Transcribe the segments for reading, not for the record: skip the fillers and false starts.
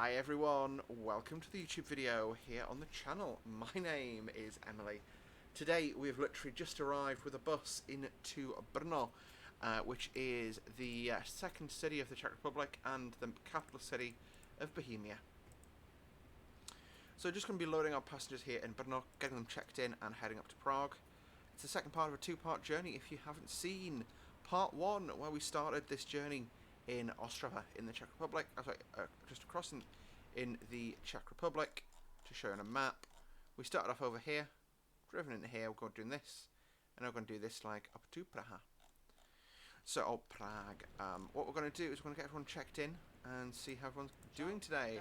Hi everyone, welcome to the YouTube video here on the channel. My name is Emily. Today we have literally just arrived with a bus into Brno, which is the second city of the Czech Republic and the capital city of Bohemia. So just going to be loading our passengers here in Brno, getting them checked in and heading up to Prague. It's the second part of a two-part journey. If you haven't seen part one, where we started this journey in Ostrava in the Czech Republic, just across in the Czech Republic, to show you on a map. We started off over here, driven into here, we're going to do this, and we're going to do this like up to Prague. So, Prague. What we're going to do is we're going to get everyone checked in and see how everyone's doing today.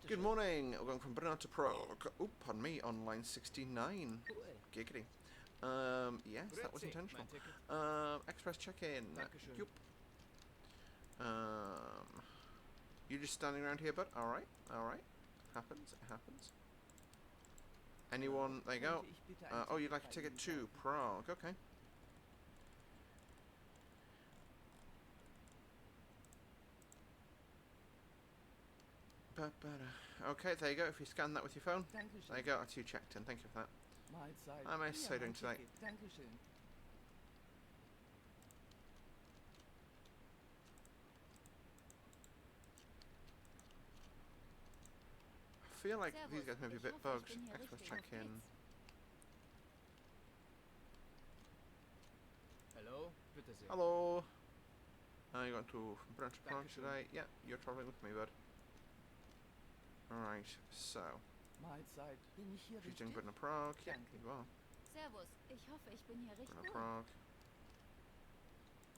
Good morning, we're going from Brno to Prague. Oh, pardon me, on line 69. Giggity. Yes, that was intentional. Express check-in. Yup. You're just standing around here, bud? Alright, alright. Happens, it happens. Anyone? There you go. Oh, you'd like a ticket to Prague. Okay. Okay, there you go. If you scan that with your phone, there you go. That's you checked in. Thank you for that. How am I doing today? I feel like these guys may be a bit bugged. Express check-in. Hello, bitte sehr. Hello. You're going to Brno to Prague today? Yeah, you're travelling with me, bud. Alright, so. She's doing Brno to Prague. Yeah, you are. Servus, ich hoffe, ich bin hier richtig. Brno to Prague.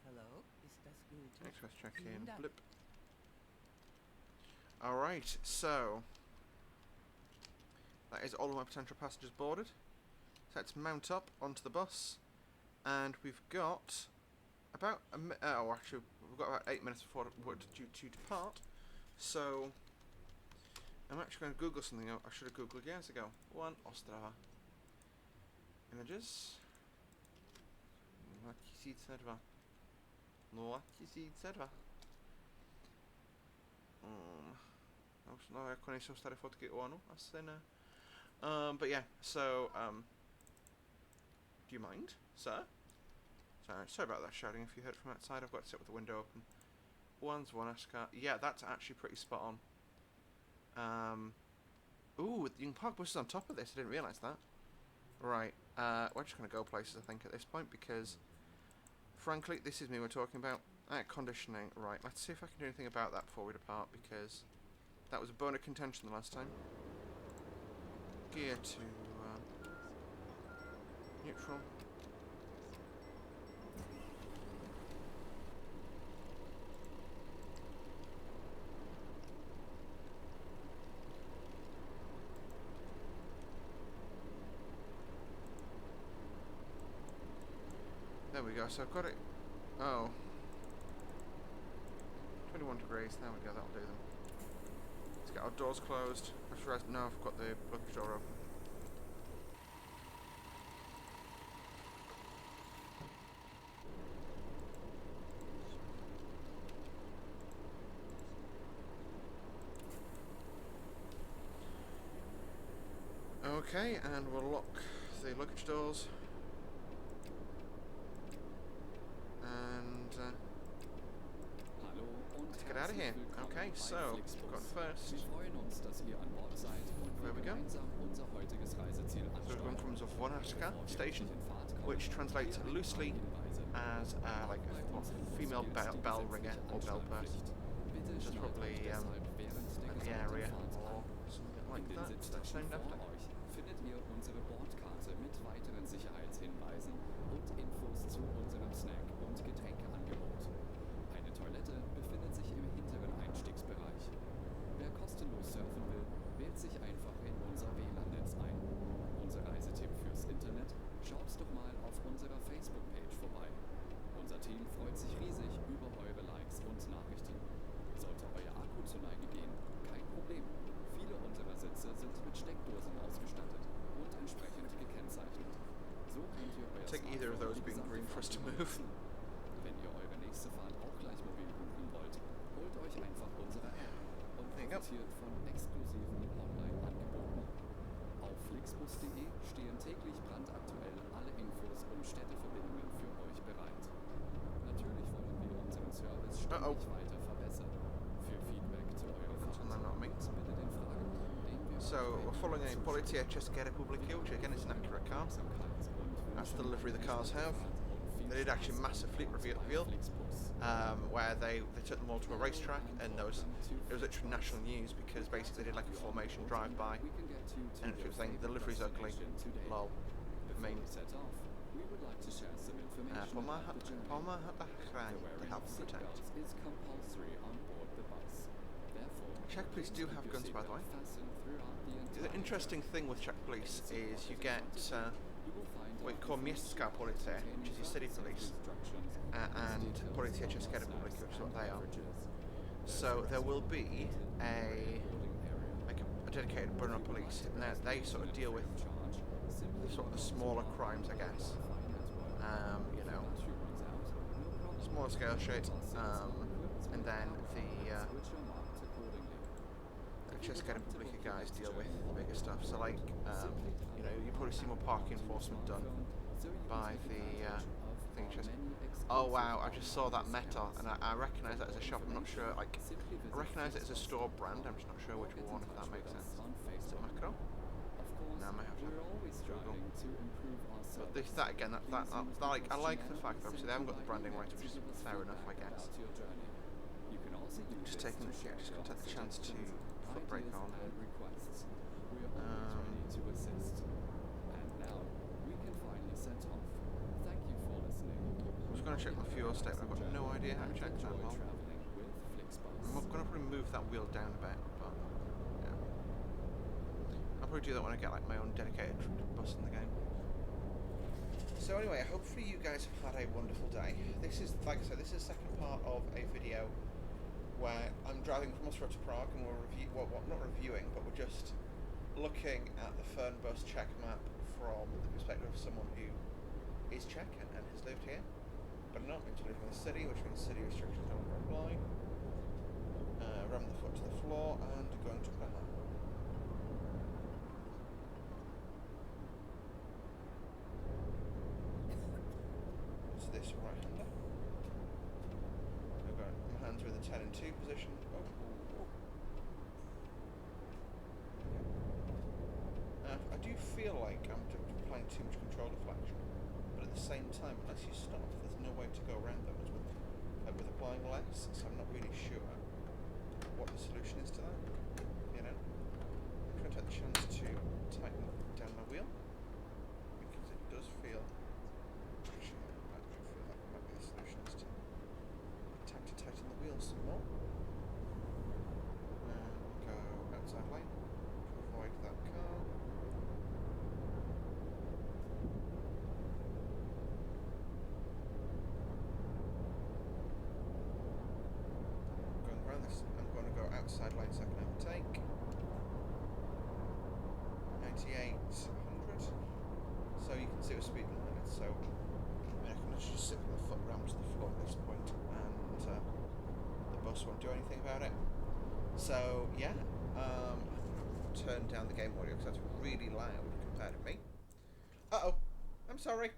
Hello, ist das gültig? Express check-in. Blip. Alright, so. That is all of my potential passengers boarded. So let's mount up onto the bus. And we've got about actually we've got about 8 minutes before we're due to depart. So I'm actually going to Google something I should have Googled years ago. Ostrava. Images. 2002. 2002. No, jako nejsou staré fotky o Anu, asi ne. But yeah, so, do you mind, sir? Sorry about that shouting if you heard it from outside. I've got to sit with the window open. Zvonarska. Yeah, that's actually pretty spot on. Ooh, you can park buses on top of this. I didn't realise that. Right, we're just going to go places, I think, at this point, because, frankly, this is me we're talking about. Air conditioning. Right, let's see if I can do anything about that before we depart, because that was a bone of contention the last time. Gear to neutral. There we go, so I've got it. Oh. 21 degrees, there we go, that'll do them. Let's get our doors closed. I just realised, no, I've got the luggage door open. Okay, and we'll lock the luggage doors. And let's get out of here. Okay, so we've got first. There we go. So we're going from Zvonarska station, which translates loosely as like a female bell ringer or bell person. Which is probably like the area or something like that. That's named after. Findet ihr unsere Bordkarte mit weiteren Sicherheitshinweisen und Infos zu unserem Snack- und Getränkeangebot. Eine Toilette befindet sich im hinteren Einstiegsbereich. Wer kostenlos surfen will, wählt sich einfach in unser WLAN-Netz ein. Unser Reisetipp fürs Internet? Schaut doch mal auf unserer Facebook-Page vorbei. Unser Team freut sich riesig über eure Likes und Nachrichten. Sollte euer Akku zur Neige gehen, kein Problem. Viele unserer Sitze sind mit Steckdosen ausgestattet und entsprechend gekennzeichnet. So könnt ihr euer Take either of those being green for us to move. Wenn ihr eure nächste Fahrt auch gleich mobil buchen wollt, holt euch einfach unsere App und There you go. profitiert von exklusiven Online-Angeboten. Auf flixbus.de stehen täglich brandaktuell alle Infos und Städteverbindungen für euch bereit. Natürlich wollen wir unseren Service ständig weiter verbessern. Für Feedback zu eurer Fahrt not me. bitte den Fragebogen, den wir So we're following a Polizia České republiky, which again is an accurate car. That's the livery the cars have. They did actually massive fleet reveal, where they took them all to a racetrack, and it was literally national news because basically they did like a formation drive-by, and if you were saying the livery's ugly, lol. I mean, Palma had to help protect. Czech police do have guns, by the way. The interesting thing with Czech police is you get what you call Městská policie, which is your city police, and Policia České republiky, which is what they are. So there will be a dedicated Brno police, and they sort of deal with sort of the smaller crimes, I guess. You know, smaller scale shit, and then the České republiky guys deal with bigger stuff. So like, you know, you probably see more parking enforcement done by the thing. Oh wow, I just saw that Meta, and I recognise that as a shop. I'm not sure, like, I recognise it as a store brand. I'm just not sure which one, if that makes sense. Is it Macro? No, I might have to Google. But that again, that like, I like the fact that obviously they haven't got the branding right, which is fair enough, I guess. Just taking, yeah, just gonna take the chance to foot brake on. I'm just going to check my fuel state. I've got no idea how to check that well. I'm going to probably move that wheel down a bit, but yeah. I'll probably do that when I get like my own dedicated bus in the game. So anyway, hopefully you guys have had a wonderful day. This is, like I said, this is the second part of a video where I'm driving from Ostrava to Prague, and we're not reviewing, but we're just looking at the Fernbus Czech map from the perspective of someone who is Czech and has lived here, but not meant to live in the city, which means city restrictions don't apply. Ram the foot to the floor and going to Prague. What's this right-hander? I've got my hands are in the 10 and 2 position. I do feel like I'm applying too much control deflection, but at the same time, unless you stop, there's no way to go around those with applying less, so I'm not really sure what the solution is to that, you know. I'm trying to take the chance to tighten down my wheel, because it does feel, actually, I feel like that might be the solution, is to attempt to tighten the wheel some more. Go outside lane, to avoid that car. I'm going to go outside lane second overtake. 9800. So you can see the speed limit. So I mean, I can just sit with my foot rammed to the floor at this point, and the bus won't do anything about it. So yeah, I'm going to turn down the game audio because that's really loud compared to me. I'm sorry.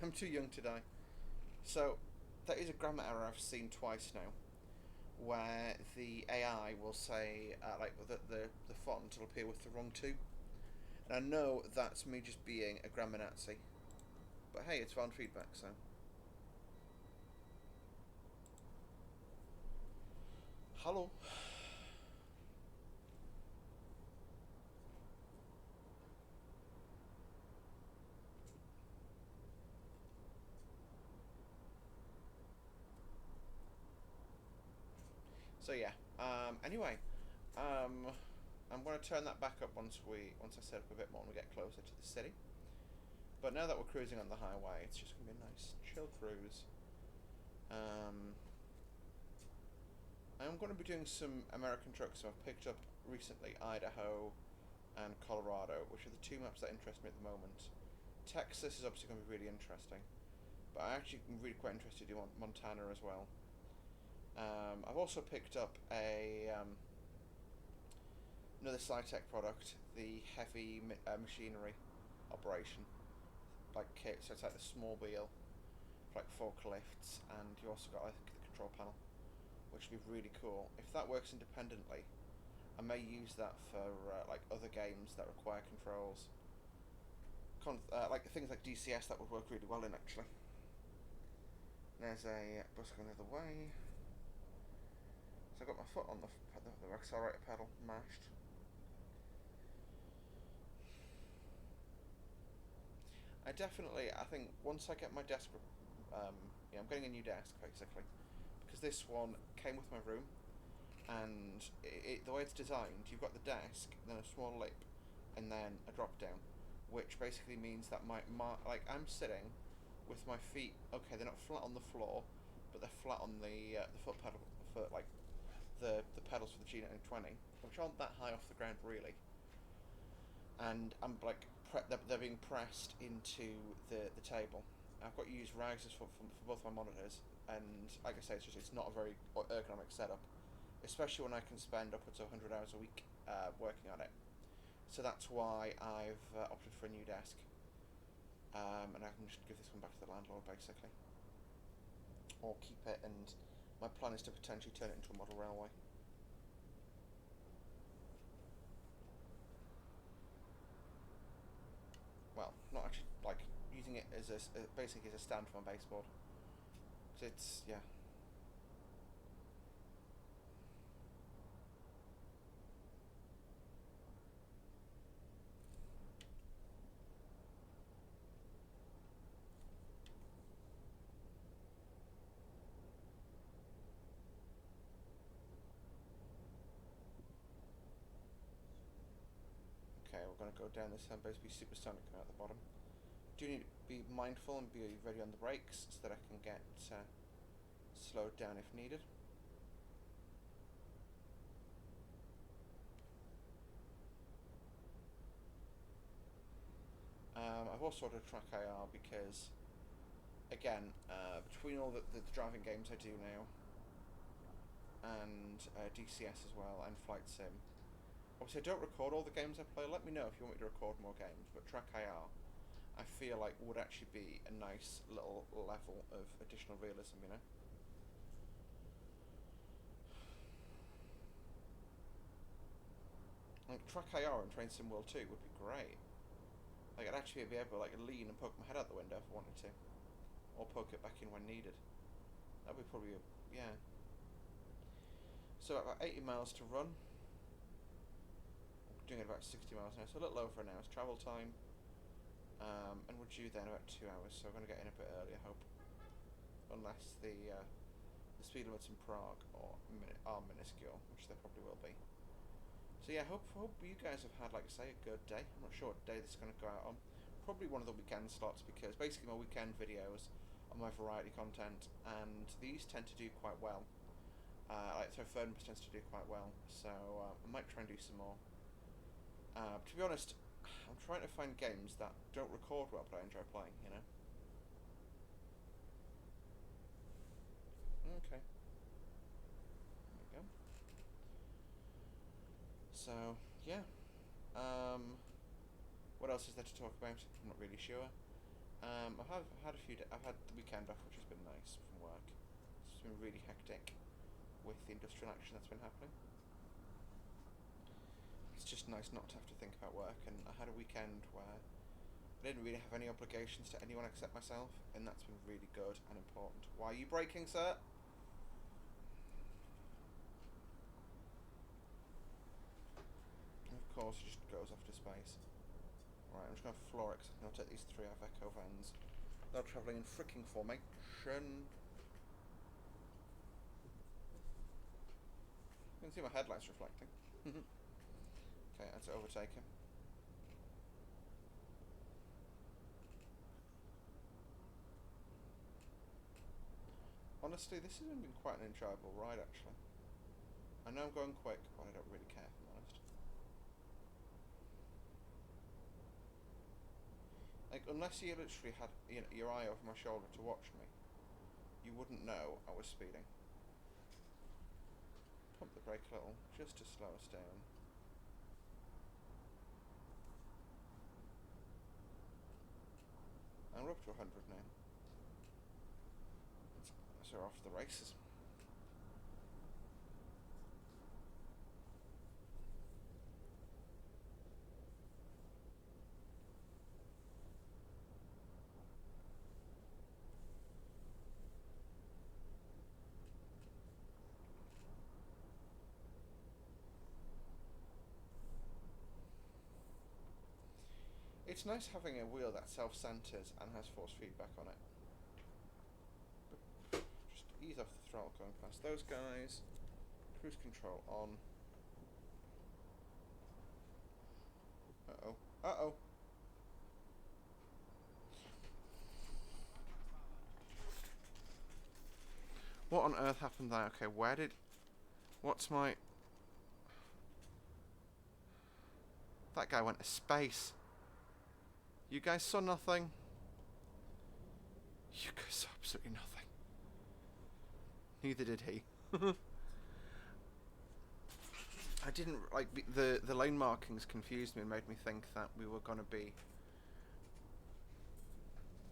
I'm too young to die. So that is a grammar error I've seen twice now, where the AI will say, like, the font will appear with the wrong two. And I know that's me just being a grammar Nazi. But hey, it's fun feedback, so. Hello. So yeah, anyway, I'm going to turn that back up once I set up a bit more and we get closer to the city. But now that we're cruising on the highway, it's just going to be a nice, chill cruise. I'm going to be doing some American trucks, so I've picked up recently Idaho and Colorado, which are the two maps that interest me at the moment. Texas is obviously going to be really interesting, but I actually am really quite interested in Montana as well. I've also picked up another Sci-Tech product, the heavy machinery operation, like kit. So it's like the small wheel, for like forklifts, and you also got like the control panel, which would be really cool. If that works independently, I may use that for like other games that require controls. Like things like DCS, that would work really well in actually. There's a bus going the other way. So I've got my foot on the accelerator pedal mashed. I think once I get my desk, I'm getting a new desk basically, because this one came with my room, and the way it's designed, you've got the desk, then a small lip, and then a drop down, which basically means that my like I'm sitting with my feet. Okay, they're not flat on the floor, but they're flat on the foot pedal, like the pedals for the G920, which aren't that high off the ground really, and I'm like they're being pressed into the table. I've got to use risers for both my monitors, and like I say, it's not a very ergonomic setup, especially when I can spend upwards of 100 hours a week working on it. So that's why I've opted for a new desk, and I can just give this one back to the landlord basically, or keep it. And my plan is to potentially turn it into a model railway. Well, not actually, like using it as basically as a stand for my baseboard. Cause it's okay. We're gonna go down this basically supersonic at the bottom. Do need to be mindful and be ready on the brakes so that I can get slowed down if needed. I've also ordered Track IR because, again, between all the driving games I do now, and DCS as well, and Flight Sim, obviously I don't record all the games I play. Let me know if you want me to record more games, but Track IR, I feel like would actually be a nice little level of additional realism, you know? Like Track IR and Train Sim World 2 would be great. Like I'd actually be able to like lean and poke my head out the window if I wanted to, or poke it back in when needed. That'd be probably yeah. So about 80 miles to run. We're doing it about 60 miles now, so a little over an hour's travel time. And we're due then about 2 hours, so we're going to get in a bit early, I hope. Unless the speed limits in Prague are minuscule, which they probably will be. So yeah, hope you guys have had, like I say, a good day. I'm not sure what day this is going to go out on. Probably one of the weekend slots, because basically my weekend videos are my variety content, and these tend to do quite well. So Fernbus tends to do quite well, so I might try and do some more. To be honest, I'm trying to find games that don't record well, but I enjoy playing, you know? Okay. There we go. So, yeah. What else is there to talk about? I'm not really sure. I've had I've had the weekend off, which has been nice from work. It's been really hectic with the industrial action that's been happening. It's just nice not to have to think about work, and I had a weekend where I didn't really have any obligations to anyone except myself, and that's been really good and important. Why are you braking, sir? And of course, it just goes off to space. Right, I'm just going to floor it, because I'll take these 3 Aveco vans. They're travelling in freaking formation. You can see my headlights reflecting. Okay, let's overtake him. Honestly, this has been quite an enjoyable ride, actually. I know I'm going quick, but I don't really care, if I'm honest. Like, unless you literally had your eye over my shoulder to watch me, you wouldn't know I was speeding. brake a little, just to slow us down. And we're up to 100 now. So we're off to the races. It's nice having a wheel that self-centers and has force feedback on it. But just ease off the throttle going past those guys. Cruise control on. Uh-oh. Uh-oh. What on earth happened there? Okay, where did... What's my... That guy went to space. You guys saw nothing? You guys saw absolutely nothing. Neither did he. I didn't... Like, the lane markings confused me and made me think that we were going to be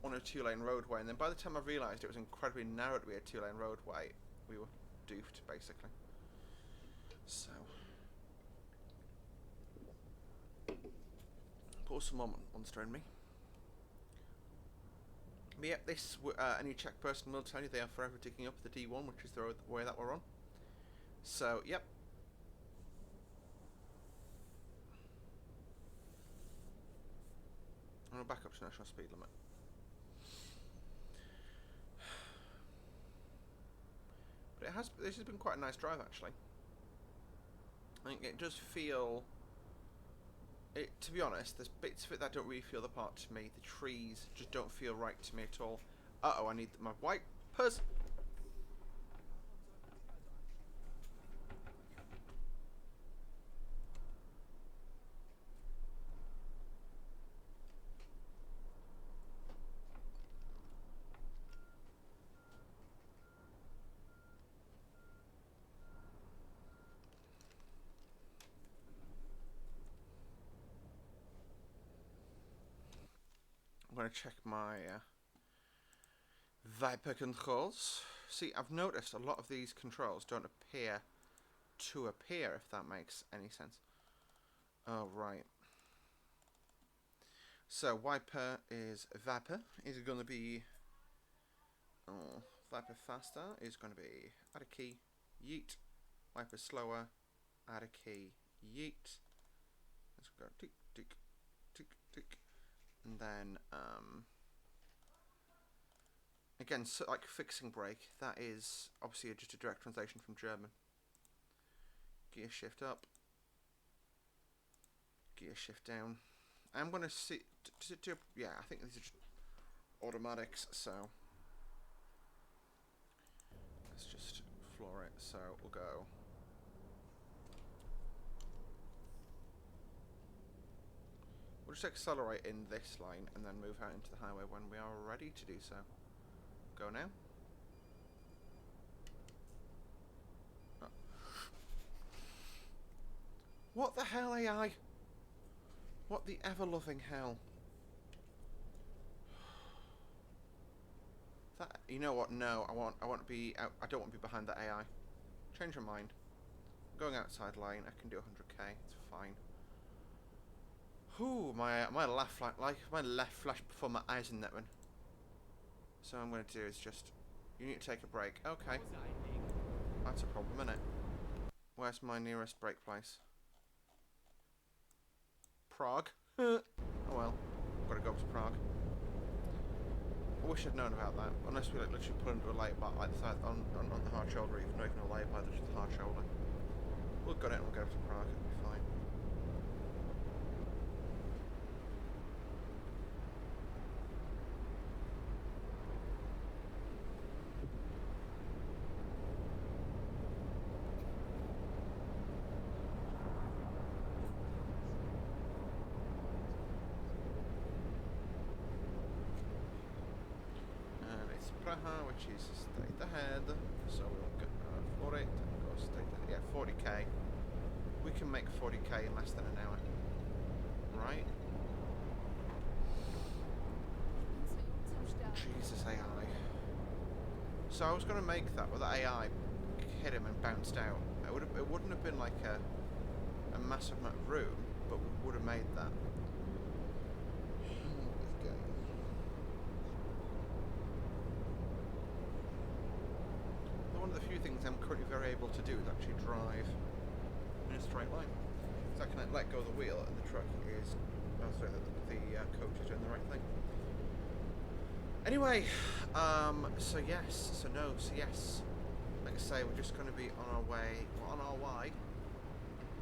on a two-lane roadway, and then by the time I realised it was incredibly narrow to be a two-lane roadway, we were doofed, basically. So... Pour some more Monster in me. But yeah, this, any Czech person will tell you they are forever digging up the D1, which is the way that we're on. So, yep. I'm going to back up to national speed limit. But this has been quite a nice drive, actually. I think it does feel... to be honest, there's bits of it that don't really feel the part to me. The trees just don't feel right to me at all. Uh-oh, I need my wipers. I'm going to check my Viper controls. See, I've noticed a lot of these controls don't appear to appear, if that makes any sense. Oh, right. So, Viper is going to be... Oh, Viper faster is going to be add a key, yeet. Viper slower, add a key, yeet. Let's go tick, tick, tick, tick. And then, again, so like fixing brake, that is obviously just a direct translation from German. Gear shift up, gear shift down. I'm going to see, yeah, I think these are just automatics, so let's just floor it, so we'll go. We'll just accelerate in this line and then move out into the highway when we are ready to do so. Go now. Oh. What the hell, AI? What the ever-loving hell? That, you know what? No, I want to be out. I don't want to be behind that AI. Change your mind. I'm going outside lane. I can do 100k. It's fine. Ooh, my left flash before my eyes in that one. So what I'm going to do is just... You need to take a break. Okay. That's a problem, isn't it? Where's my nearest break place? Prague? Oh well. I've got to go up to Prague. I wish I'd known about that. Unless we like, literally pull into a light bar like the side on the hard shoulder, even not even a light bar, just the hard shoulder. We'll get it and we'll get up to Prague. It'll be fine. Which is straight ahead, so we'll get floor it, goes Yeah, 40k. We can make 40k in less than an hour. Right? Jesus, AI. So I was going to make that, but the AI hit him and bounced out. It wouldn't have been like a massive amount of room, but we would have made that. One of the few things I'm currently very able to do is actually drive in a straight line. So I can let go of the wheel and the truck is... Oh, sorry, the coach is doing the right thing. Anyway, so yes, so no, so yes. Like I say, we're just going to be on our way,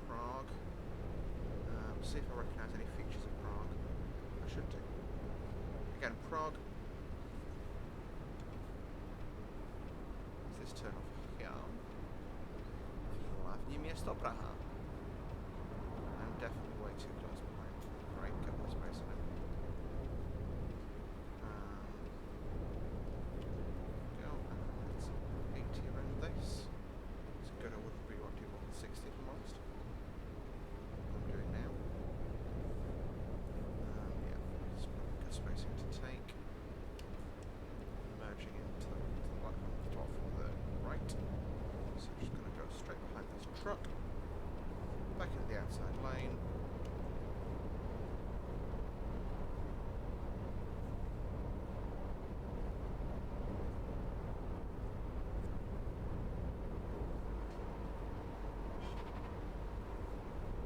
Prague. See if I recognise any features of Prague. I should do. Again, Prague. Let's turn off here. Hlavní město Praha. I'm definitely way too close behind. Right, get more space on it. Go, let's 80 around this. It's good, I wouldn't really want to do more than 60 if I'm honest. I'm doing now. Yeah, it's good spacing to take. Merging into the black one at the top from the right. So I'm just going to go straight behind this truck. Back into the outside lane.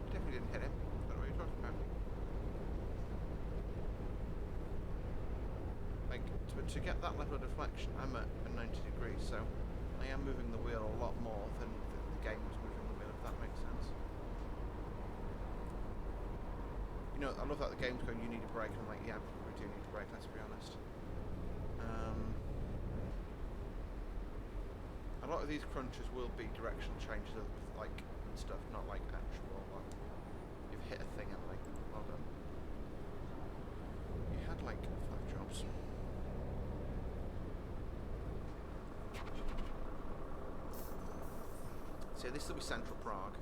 Definitely didn't hit him. Don't know what you're talking about. Like, to get that level of deflection, I'm at a 90 degrees, so I am moving the wheel a lot more than the game was moving the wheel, if that makes sense. You know, I love that the game's going, you need a brake, and I'm like, yeah, I probably do need a brake, let's be honest. A lot of these crunches will be directional changes of, like, stuff, not like actual, like, you've hit a thing, Emily. Well done. You had, like, 5 jobs. So this will be central Prague.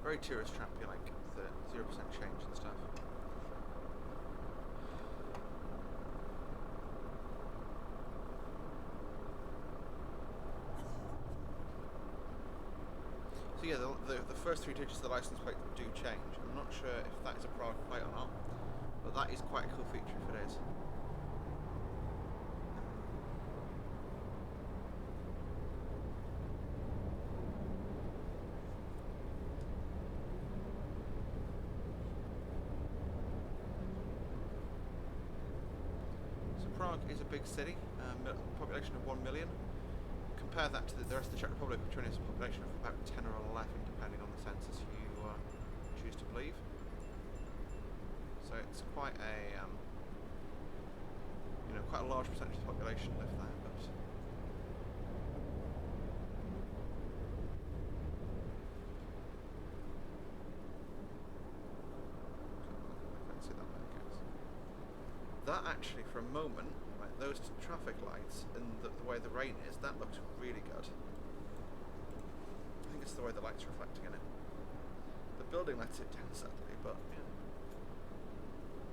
Very tourist trappy, like the 0% change and stuff. So yeah, the first 3 digits of the license plate do change. I'm not sure if that is a Prague plate or not, but that is quite a cool feature if it is. Prague is a big city, population of 1 million. Compare that to the rest of the Czech Republic, which has a population of about 10 or 11, depending on the census you choose to believe. So it's quite a, quite a large percentage of the population live there. But I can't see that many cars. That actually, for a moment, like those traffic lights and the way the rain is, that looks really good. I think it's the way the light's reflecting in it. The building lets it down sadly, but yeah.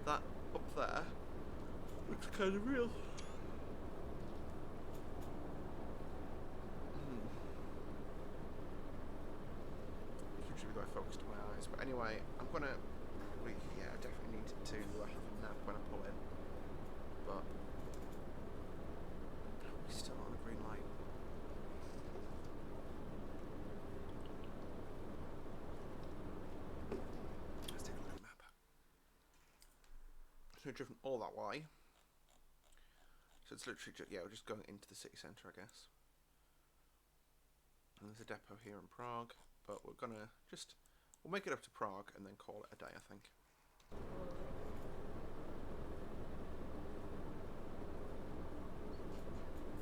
That up there looks kind of real. Usually the way I focus to my eyes, but anyway, I'm gonna probably, I definitely need to have a nap when I pull in. But we're still on a green light. Let's take a look at the map. So we've driven all that way. So it's literally just, we're just going into the city centre, I guess. And there's a depot here in Prague, but we're gonna we'll make it up to Prague and then call it a day, I think.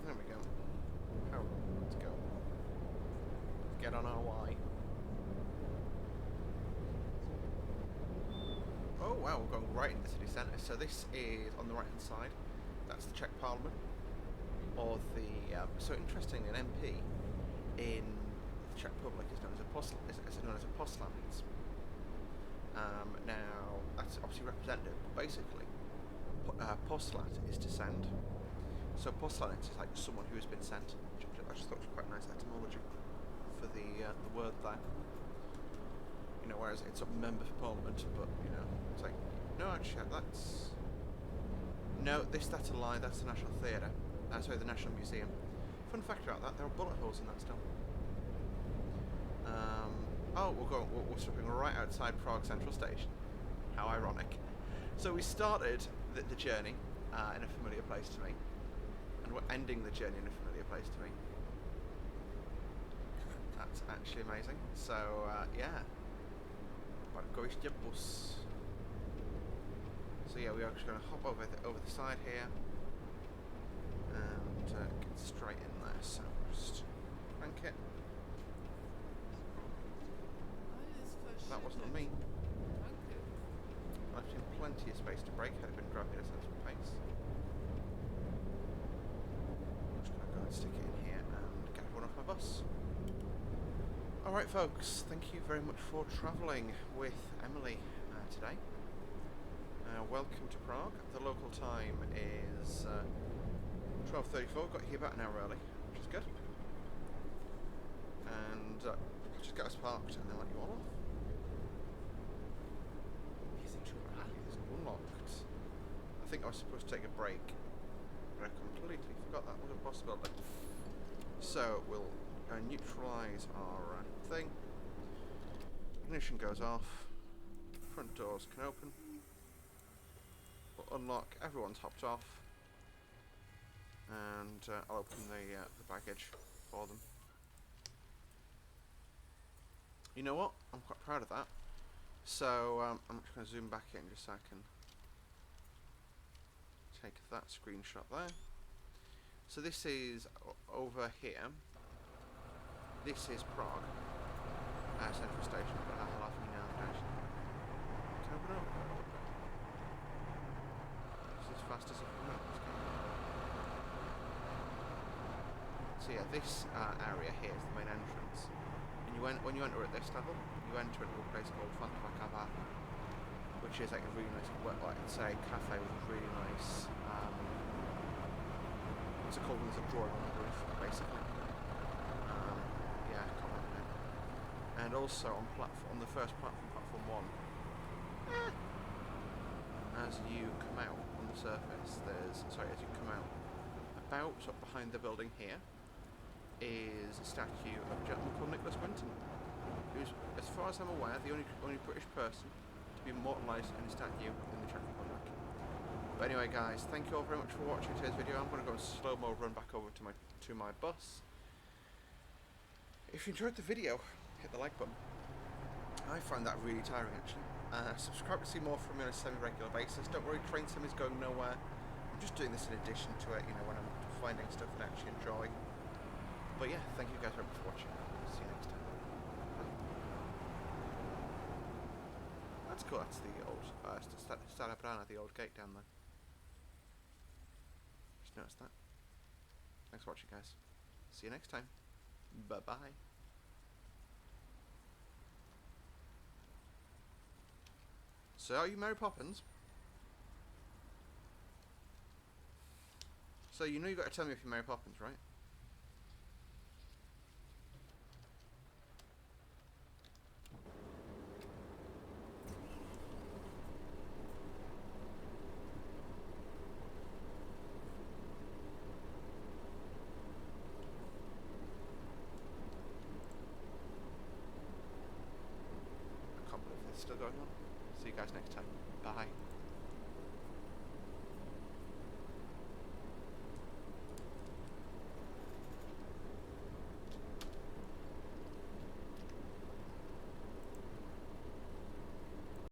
There we go. Let's go. Get on our way. Oh wow, we're going right into the city centre. So this is on the right hand side. That's the Czech Parliament. Or the so interesting, an MP in Czech Republic is known as Poslanec. Now, that's obviously representative, but basically, poslat is to send. So poslanec is like someone who has been sent. I just thought it was quite a nice etymology for the word there. You know, whereas it's a member for parliament, but you know, it's like, no, actually, that's a lie. That's the National Theatre. Sorry, the National Museum. Fun fact about that: there are bullet holes in that still. We're stopping right outside Prague Central Station. How ironic. So we started the journey in a familiar place to me, and we're ending the journey in a familiar place to me. That's actually amazing. So yeah, parkoviště bus. So yeah, we're actually going to hop over the side here and get straight in there. So just crank it. That wasn't on me. Left him plenty of space to brake. Had been driving at a sensible pace. I'm just going to go and stick it in here and get everyone off my bus. Alright folks, thank you very much for travelling with Emily today. Welcome to Prague. The local time is 12:34. Got here about an hour early, which is good. And I'll just get us parked and then let you all off. It's unlocked. I think I was supposed to take a break, but I completely forgot that was a possibility. So we'll neutralise our thing. Ignition goes off. Front doors can open. We'll unlock. Everyone's hopped off, and I'll open the baggage for them. You know what? I'm quite proud of that. So I'm just going to zoom back in just so I can take that screenshot there. So this is over here. This is Prague Central Station, but I'll have me now. Actually, can I open up? This is as fast as I can move. So yeah, this area here is the main entrance. And when you enter at this level, you enter into a place called Fernbus, which is like a really nice, say, cafe with a really nice. What's it called? There's a drawing on the roof, basically. Yeah, I can't remember it. And also on the first platform, platform 1. As you come out on the surface, as you come out, about sort of behind the building here, is a statue of a gentleman called Nicholas Winton, who's, as far as I'm aware, the only British person to be immortalised in a statue in the Czech Republic. But anyway, guys, thank you all very much for watching today's video. I'm going to go in slow-mo run back over to my bus. If you enjoyed the video, hit the like button. I find that really tiring, actually. Subscribe to see more from me on a semi-regular basis. Don't worry, Train Sim is going nowhere. I'm just doing this in addition to it, you know, when I'm finding stuff and actually enjoy. But yeah, thank you guys very much for watching. See you next time. That's cool. That's the old Stara Brana, the old gate down there. Just noticed that. Thanks for watching, guys. See you next time. Bye-bye. So, are you Mary Poppins? So, you know you've got to tell me if you're Mary Poppins, right? I can't believe this is still going on. See you guys next time. Bye.